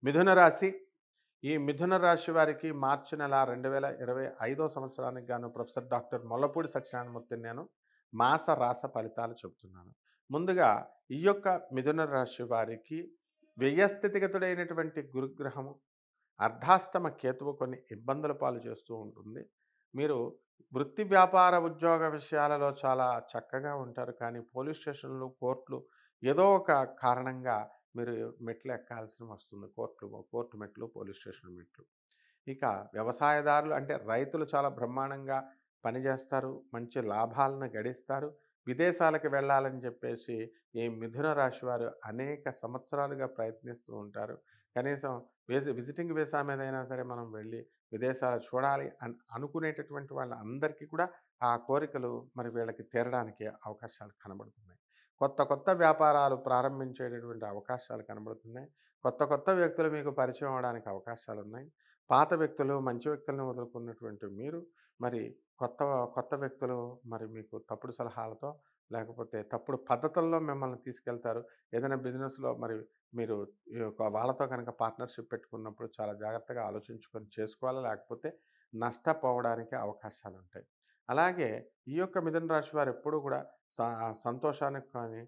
మిథున రాశి. ఈ మిథున రాశి వారికి మార్చి నెల 2025 సంవత్సరానికి గాను ప్రొఫెసర్ డాక్టర్ మొల్లపూడి సత్యనారాయణమూర్తిని నేను మాస రాస ఫలితాలు చెప్తున్నాను. ముందుగా ఈ యొక్క మిథున రాశి వారికి వ్యయస్థితిగతుడైనటువంటి గురుగ్రహము అర్ధాష్టమ కేతువు కొన్ని ఇబ్బందుల పాలు చేస్తూ ఉంటుంది. మీరు వృత్తి, వ్యాపార, ఉద్యోగ విషయాలలో చాలా చక్కగా ఉంటారు. కానీ పోలీస్ స్టేషన్‌లు, కోర్టులు ఏదో ఒక కారణంగా మీరు మెట్లు ఎక్కాల్సి వస్తుంది. కోర్టు మెట్లు, పోలీస్ స్టేషన్ మెట్లు. ఇక వ్యవసాయదారులు అంటే రైతులు చాలా బ్రహ్మాండంగా పనిచేస్తారు. మంచి లాభాలను గడిస్తారు. విదేశాలకు వెళ్ళాలని చెప్పేసి ఈ మిథున రాశి వారు అనేక సంవత్సరాలుగా ప్రయత్నిస్తూ ఉంటారు. కనీసం విజిటింగ్ వీసా మీదైనా సరే మనం వెళ్ళి విదేశాలు చూడాలి అని అనుకునేటటువంటి వాళ్ళందరికీ కూడా ఆ కోరికలు మరి వీళ్ళకి తీరడానికి అవకాశాలు కనబడుతున్నాయి. కొత్త కొత్త వ్యాపారాలు ప్రారంభించేటటువంటి అవకాశాలు కనబడుతున్నాయి. కొత్త కొత్త వ్యక్తులు మీకు పరిచయం అవ్వడానికి అవకాశాలున్నాయి. పాత వ్యక్తులు, మంచి వ్యక్తులను వదులుకున్నటువంటి మీరు మరి కొత్త కొత్త వ్యక్తులు మరి మీకు తప్పుడు సలహాలతో లేకపోతే తప్పుడు పద్ధతుల్లో మిమ్మల్ని తీసుకెళ్తారు. ఏదైనా బిజినెస్‌లో మరి మీరు ఈ యొక్క వాళ్ళతో కనుక పార్ట్నర్‌షిప్ పెట్టుకున్నప్పుడు చాలా జాగ్రత్తగా ఆలోచించుకొని చేసుకోవాలా? లేకపోతే నష్టపోవడానికి అవకాశాలుంటాయి. అలాగే ఈ యొక్క మిథున రాశి వారు ఎప్పుడూ కూడా స సంతోషానికి కానీ,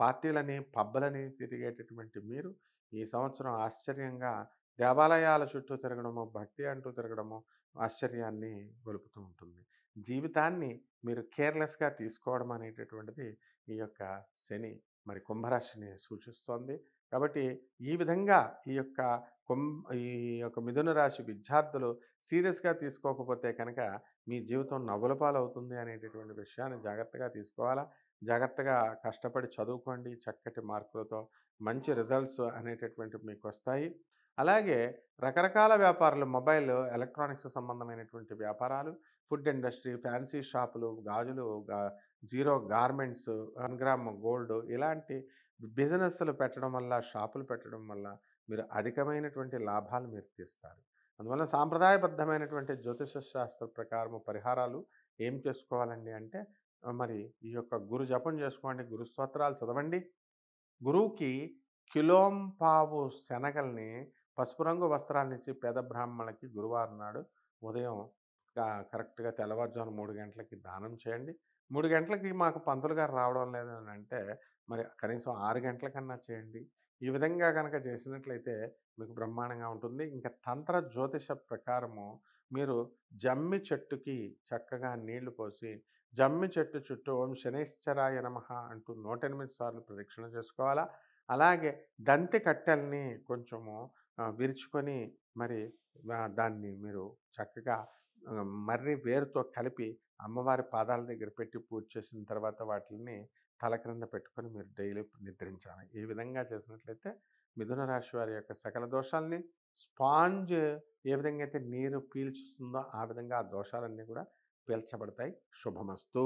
పార్టీలని, పబ్బలని తిరిగేటటువంటి మీరు ఈ సంవత్సరం ఆశ్చర్యంగా దేవాలయాల చుట్టూ తిరగడము, భక్తి అంటూ తిరగడము ఆశ్చర్యాన్ని గొలుపుతూ ఉంటుంది. జీవితాన్ని మీరు కేర్‌లెస్‌గా తీసుకోవడం అనేటటువంటిది ఈ యొక్క శని మరి కుంభరాశిని సూచిస్తోంది. కాబట్టి ఈ విధంగా ఈ యొక్క కుం ఈ యొక్క మిథున రాశి విద్యార్థులు సీరియస్‌గా తీసుకోకపోతే కనుక మీ జీవితం నవ్వుల పాలవుతుంది అనేటటువంటి విషయాన్ని జాగ్రత్తగా తీసుకోవాలా. జాగ్రత్తగా కష్టపడి చదువుకోండి. చక్కటి మార్కులతో మంచి రిజల్ట్స్ అనేటటువంటివి మీకొస్తాయి. అలాగే రకరకాల వ్యాపారాలు మొబైల్, ఎలక్ట్రానిక్స్ సంబంధమైనటువంటి వ్యాపారాలు, ఫుడ్ ఇండస్ట్రీ, ఫ్యాన్సీ షాపులు, గాజులు, జీరో గార్మెంట్స్, 1 గ్రామ్ గోల్డ్ ఇలాంటి బిజినెస్‌లు పెట్టడం వల్ల, షాపులు పెట్టడం వల్ల మీరు అధికమైనటువంటి లాభాలు మీరు తీస్తారు. అందువల్ల సాంప్రదాయబద్ధమైనటువంటి జ్యోతిష శాస్త్ర ప్రకారము పరిహారాలు ఏం చేసుకోవాలండి అంటే మరి ఈ యొక్క గురు జపం చేసుకోండి, గురు స్తోత్రాలు చదవండి. గురువుకి కిలోంపావు శనగల్ని పసుపు రంగు వస్త్రాన్నిచ్చి పేద బ్రాహ్మణులకి గురువారం నాడు ఉదయం కరెక్ట్‌గా తెల్లవారుజామున 3 గంటలకి దానం చేయండి. 3 గంటలకి మాకు పంతులు గారు రావడం లేదు అని అంటే, మరి కనీసం 6 గంటలకన్నా చేయండి. ఈ విధంగా గనక చేసినట్లయితే మీకు బ్రహ్మాండంగా ఉంటుంది. ఇంకా తంత్ర జ్యోతిష ప్రకారము మీరు జమ్మి చెట్టుకి చక్కగా నీళ్లు పోసి, జమ్మి చెట్టు చుట్టూ ఓం శనైశ్చరాయ నమః అంటూ 108 సార్లు ప్రదక్షిణ చేసుకోవాలా. అలాగే దంతి కట్టెల్ని కొంచెము విరుచుకొని మరి దాన్ని మీరు చక్కగా మర్రి వేరుతో కలిపి అమ్మవారి పాదాల దగ్గర పెట్టి పూజ చేసిన తర్వాత వాటిల్ని తల క్రింద పెట్టుకొని మీరు డైలీ నిద్రించాలి. ఈ విధంగా చేసినట్లయితే మిథున రాశి వారి యొక్క సకల దోషాల్ని స్పాంజ్ ఏ విధంగా అయితే నీరు పీల్చుతుందో ఆ విధంగా ఆ దోషాలన్నీ కూడా పీల్చబడతాయి. శుభమస్తు.